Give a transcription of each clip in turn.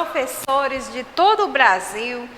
professores de todo o Brasil.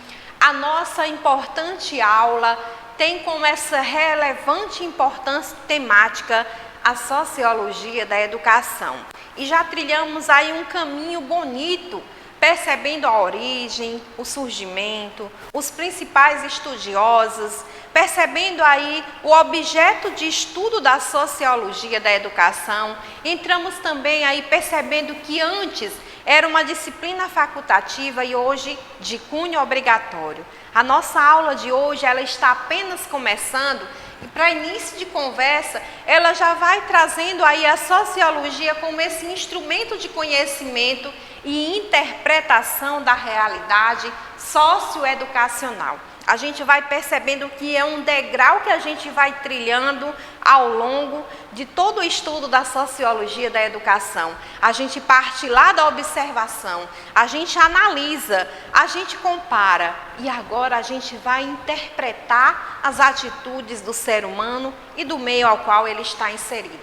A nossa importante aula tem como essa relevante importância temática a sociologia da educação. E já trilhamos aí um caminho bonito, percebendo a origem, o surgimento, os principais estudiosos, percebendo aí o objeto de estudo da sociologia da educação. Entramos também aí percebendo que antes era uma disciplina facultativa e hoje de cunho obrigatório. A nossa aula de hoje, ela está apenas começando e para início de conversa, ela já vai trazendo aí a sociologia como esse instrumento de conhecimento e interpretação da realidade socioeducacional. A gente vai percebendo que é um degrau que a gente vai trilhando ao longo de todo o estudo da sociologia da educação. A gente parte lá da observação, a gente analisa, a gente compara e agora a gente vai interpretar as atitudes do ser humano e do meio ao qual ele está inserido.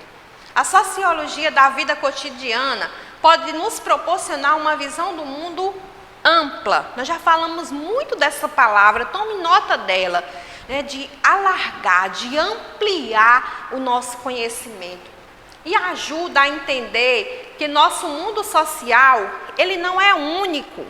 A sociologia da vida cotidiana pode nos proporcionar uma visão do mundo ampla. Nós já falamos muito dessa palavra, tome nota dela, né, de alargar, de ampliar o nosso conhecimento. E ajuda a entender que nosso mundo social, ele não é único,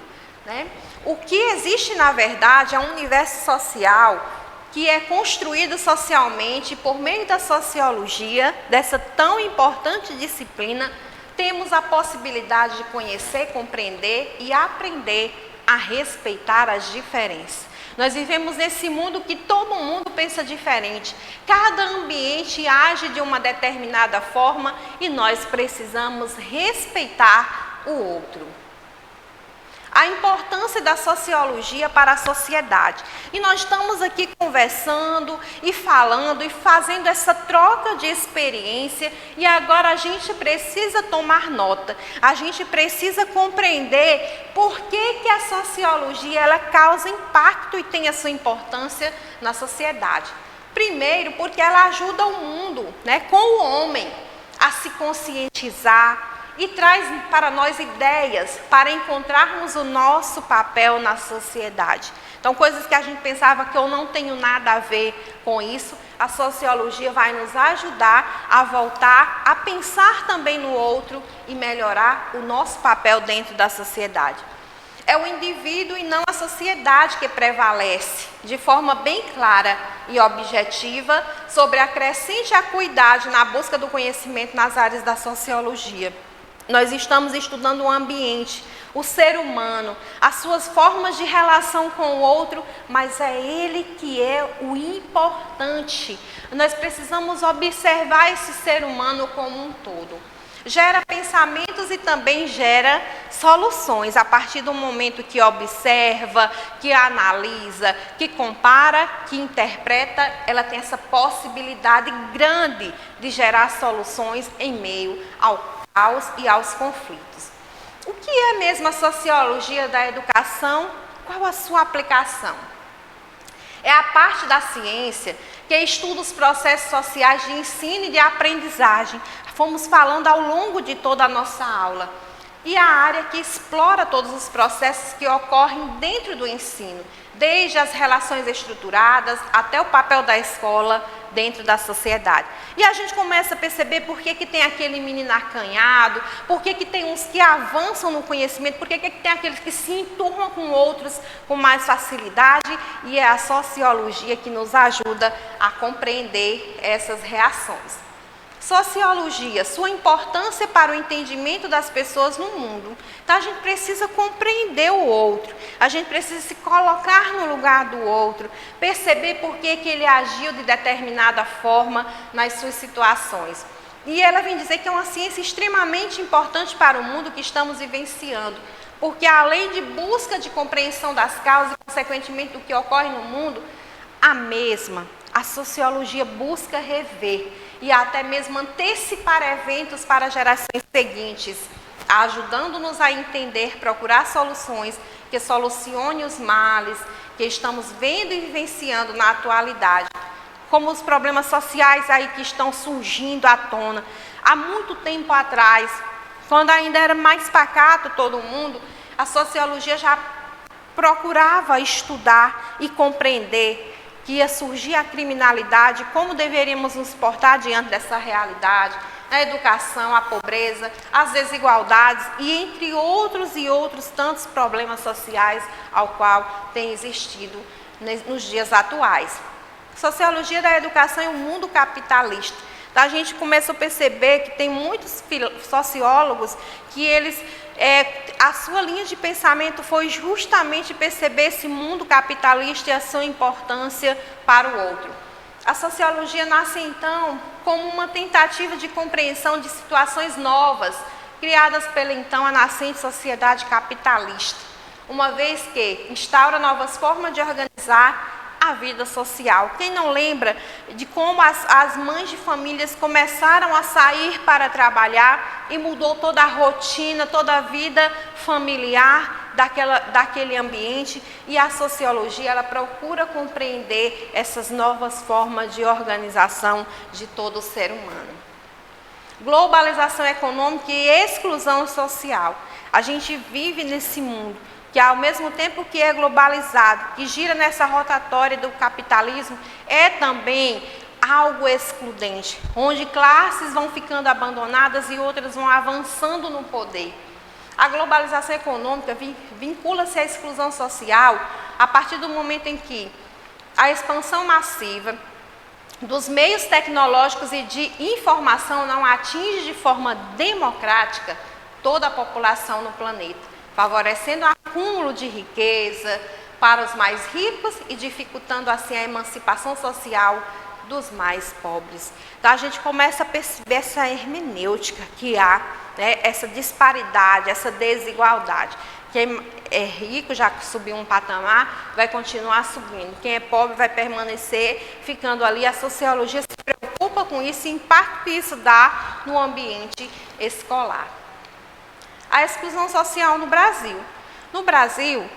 né? O que existe, na verdade, é um universo social que é construído socialmente por meio da sociologia, dessa tão importante disciplina. Temos a possibilidade de conhecer, compreender e aprender a respeitar as diferenças. Nós vivemos nesse mundo que todo mundo pensa diferente. Cada ambiente age de uma determinada forma e nós precisamos respeitar o outro. A importância da sociologia para a sociedade. E nós estamos aqui conversando e falando e fazendo essa troca de experiência e agora a gente precisa tomar nota. A gente precisa compreender por que a sociologia ela causa impacto e tem a sua importância na sociedade. Primeiro, porque ela ajuda o mundo, né, com o homem a se conscientizar, e traz para nós ideias para encontrarmos o nosso papel na sociedade. Então, coisas que a gente pensava que eu não tenho nada a ver com isso, a sociologia vai nos ajudar a voltar a pensar também no outro e melhorar o nosso papel dentro da sociedade. É o indivíduo e não a sociedade que prevalece de forma bem clara e objetiva sobre a crescente acuidade na busca do conhecimento nas áreas da sociologia. Nós estamos estudando o ambiente, o ser humano, as suas formas de relação com o outro, mas é ele que é o importante. Nós precisamos observar esse ser humano como um todo. Gera pensamentos e também gera soluções a partir do momento que observa, que analisa, que compara, que interpreta, ela tem essa possibilidade grande de gerar soluções em meio ao caos e aos conflitos. O que é mesmo a sociologia da educação? Qual a sua aplicação? É a parte da ciência que estuda os processos sociais de ensino e de aprendizagem. Fomos falando ao longo de toda a nossa aula. E a área que explora todos os processos que ocorrem dentro do ensino, desde as relações estruturadas até o papel da escola dentro da sociedade. E a gente começa a perceber por que tem aquele menino acanhado, por que tem uns que avançam no conhecimento, por que tem aqueles que se enturmam com outros com mais facilidade, e é a sociologia que nos ajuda a compreender essas reações. Sociologia, sua importância para o entendimento das pessoas no mundo. Então, a gente precisa compreender o outro, a gente precisa se colocar no lugar do outro, perceber por que ele agiu de determinada forma nas suas situações. E ela vem dizer que é uma ciência extremamente importante para o mundo que estamos vivenciando, porque além de busca de compreensão das causas e, consequentemente, do que ocorre no mundo, a sociologia busca rever e até mesmo antecipar eventos para gerações seguintes, ajudando-nos a entender, procurar soluções que solucionem os males que estamos vendo e vivenciando na atualidade, como os problemas sociais aí que estão surgindo à tona. Há muito tempo atrás, quando ainda era mais pacato todo mundo, a sociologia já procurava estudar e compreender que ia surgir a criminalidade, como deveríamos nos portar diante dessa realidade, a educação, a pobreza, as desigualdades e entre outros e outros tantos problemas sociais ao qual tem existido nos dias atuais. Sociologia da educação e o mundo capitalista. A gente começou a perceber que tem muitos sociólogos que a sua linha de pensamento foi justamente perceber esse mundo capitalista e a sua importância para o outro. A sociologia nasce, então, como uma tentativa de compreensão de situações novas, criadas pela, então, a nascente sociedade capitalista, uma vez que instaura novas formas de organizar a vida social. Quem não lembra de como as mães de famílias começaram a sair para trabalhar e mudou toda a rotina, toda a vida familiar daquele ambiente, e a sociologia ela procura compreender essas novas formas de organização de todo o ser humano. Globalização econômica e exclusão social. A gente vive nesse mundo que ao mesmo tempo que é globalizado, que gira nessa rotatória do capitalismo, é também algo excludente, onde classes vão ficando abandonadas e outras vão avançando no poder. A globalização econômica vincula-se à exclusão social a partir do momento em que a expansão massiva dos meios tecnológicos e de informação não atinge de forma democrática toda a população no planeta, favorecendo o acúmulo de riqueza para os mais ricos e dificultando assim a emancipação social dos mais pobres. Então a gente começa a perceber essa hermenêutica que há, né, essa disparidade, essa desigualdade. Quem é rico já subiu um patamar, vai continuar subindo. Quem é pobre vai permanecer ficando ali. A sociologia se preocupa com isso e impacto que isso dá no ambiente escolar. A exclusão social no Brasil. No Brasil,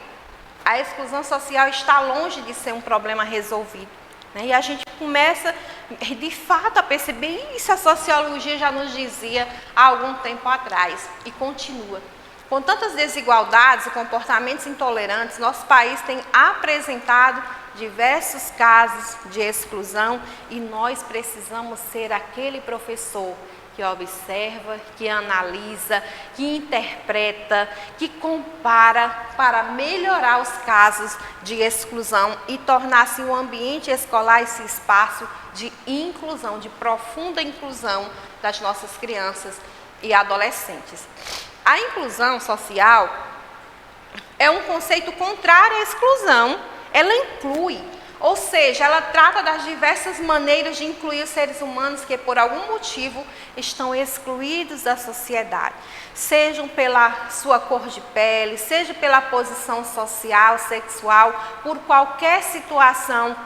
a exclusão social está longe de ser um problema resolvido, né? E a gente começa, de fato, a perceber isso. A sociologia já nos dizia há algum tempo atrás e continua. Com tantas desigualdades e comportamentos intolerantes, nosso país tem apresentado diversos casos de exclusão e nós precisamos ser aquele professor que observa, que analisa, que interpreta, que compara para melhorar os casos de exclusão e tornar-se o ambiente escolar esse espaço de inclusão, de profunda inclusão das nossas crianças e adolescentes. A inclusão social é um conceito contrário à exclusão. Ela inclui, ou seja, ela trata das diversas maneiras de incluir os seres humanos que por algum motivo estão excluídos da sociedade, sejam pela sua cor de pele, seja pela posição social, sexual, por qualquer situação,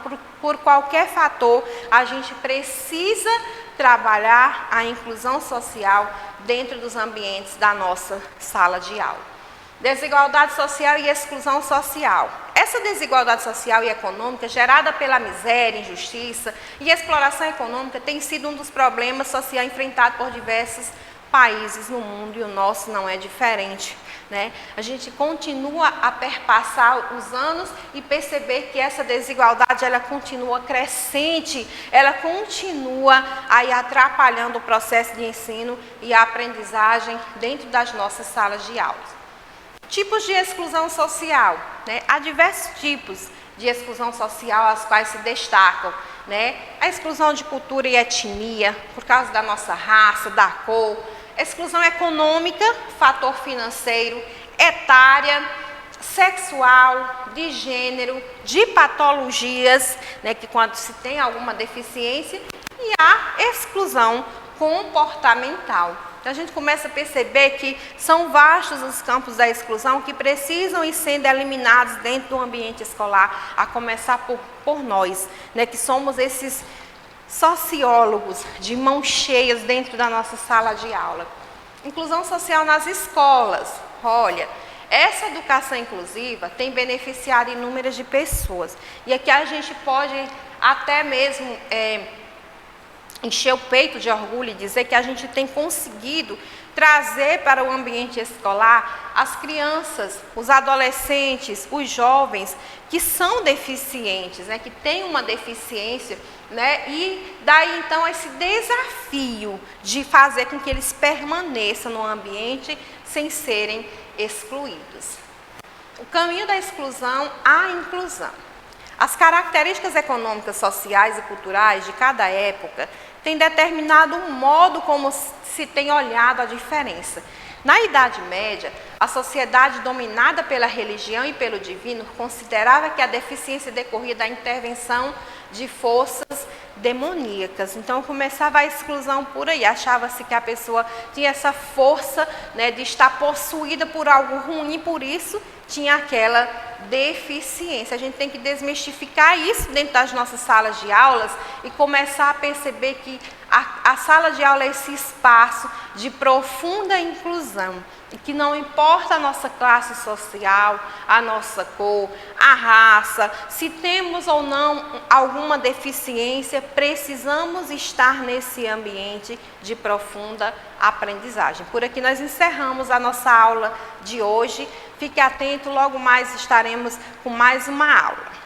por qualquer fator. A gente precisa trabalhar a inclusão social dentro dos ambientes da nossa sala de aula. Desigualdade social e exclusão social. Essa desigualdade social e econômica gerada pela miséria, injustiça e exploração econômica tem sido um dos problemas sociais enfrentados por diversos países no mundo e o nosso não é diferente, né? A gente continua a perpassar os anos e perceber que essa desigualdade ela continua crescente, ela continua aí atrapalhando o processo de ensino e a aprendizagem dentro das nossas salas de aula. Tipos de exclusão social, né? Há diversos tipos de exclusão social as quais se destacam, né? A exclusão de cultura e etnia, por causa da nossa raça, da cor. Exclusão econômica, fator financeiro, etária, sexual, de gênero, de patologias, né? Que quando se tem alguma deficiência, e a exclusão comportamental. Então, a gente começa a perceber que são vastos os campos da exclusão que precisam ir sendo eliminados dentro do ambiente escolar, a começar por nós, né, que somos esses sociólogos de mãos cheias dentro da nossa sala de aula. Inclusão social nas escolas. Olha, essa educação inclusiva tem beneficiado inúmeras de pessoas. E aqui a gente pode até mesmo encher o peito de orgulho e dizer que a gente tem conseguido trazer para o ambiente escolar as crianças, os adolescentes, os jovens que são deficientes, né, que têm uma deficiência, né, e daí então esse desafio de fazer com que eles permaneçam no ambiente sem serem excluídos. O caminho da exclusão à inclusão. As características econômicas, sociais e culturais de cada época têm determinado o modo como se tem olhado a diferença. Na Idade Média, a sociedade dominada pela religião e pelo divino considerava que a deficiência decorria da intervenção de forças demoníacas. Então começava a exclusão por aí, achava-se que a pessoa tinha essa força, né, de estar possuída por algo ruim, por isso tinha aquela deficiência. A gente tem que desmistificar isso dentro das nossas salas de aulas e começar a perceber que a sala de aula é esse espaço de profunda inclusão e que não importa a nossa classe social, a nossa cor, a raça, se temos ou não alguma deficiência, precisamos estar nesse ambiente de profunda aprendizagem. Por aqui nós encerramos a nossa aula de hoje. Fique atento, logo mais estaremos com mais uma aula.